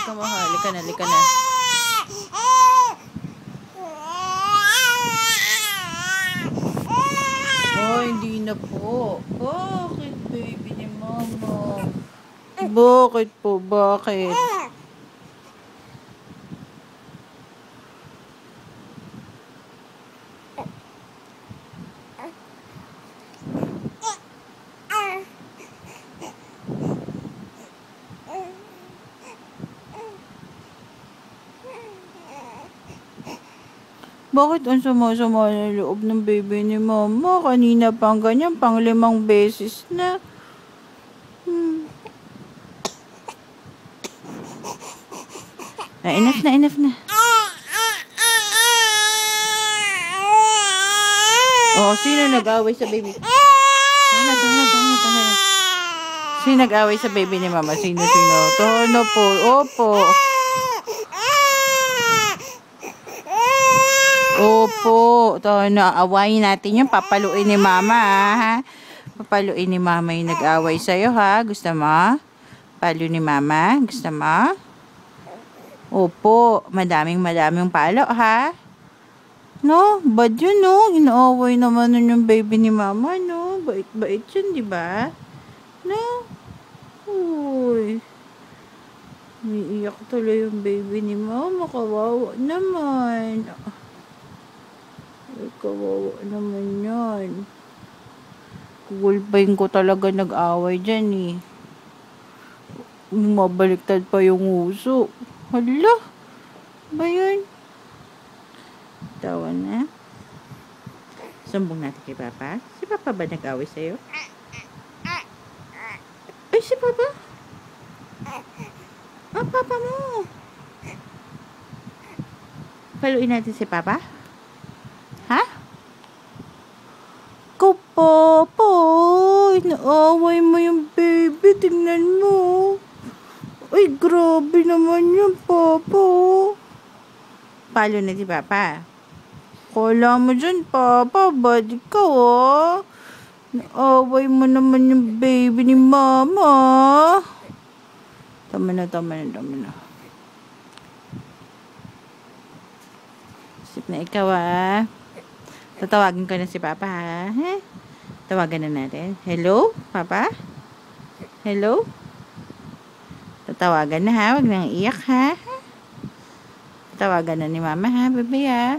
Halika mo, halika na, halika na. Oh, hindi na po. Bakit, baby ni mama? Bakit po? Bakit? Bakit ang sama-sama na loob ng baby ni mama? Kanina pang ganyan, pang 5 beses na. Enough na, enough na. Oh, sino nag-away sa baby? Tahan na. Sino nag-away sa baby ni mama? Sino? Tahan na po. Opo. Opo, naawayin natin yung papaluin ni mama, ha? Papaluin ni mama yung nag-away sa'yo, ha? Gusto mo? Palo ni mama? Gusto mo? Opo, madaming palo, ha? No, bad yun, no? Inaaway naman nun yung baby ni mama, no? Bait yun, di ba? No? Uy. Umiiyak tuloy yung baby ni mama. Kawawa naman. Kawawa naman yan. Gulpain ko talaga nag-away dyan eh. Mabaliktad pa yung uso. Hala. Ba yun? Tawa na. Sumbong natin kay Papa. Si Papa ba nag-away sa'yo? Ay, si Papa? Ah, Papa mo. Paluin natin si Papa? Ha? Papa, inaaway mo yung baby. Tingnan mo. Ay, grabe naman yung Papa. Palo na si Papa. Kala mo dyan, Papa. Bad ikaw, ah. Naaway mo naman yung baby ni Mama. Tama na. Sip na ikaw, ah. Tatawagin ko na si Papa, ha? Tawagan na natin. Hello, Papa? Hello? Tatawagan na, ha? Huwag nang iyak, ha? Tawagan na ni Mama, ha, baby, ha?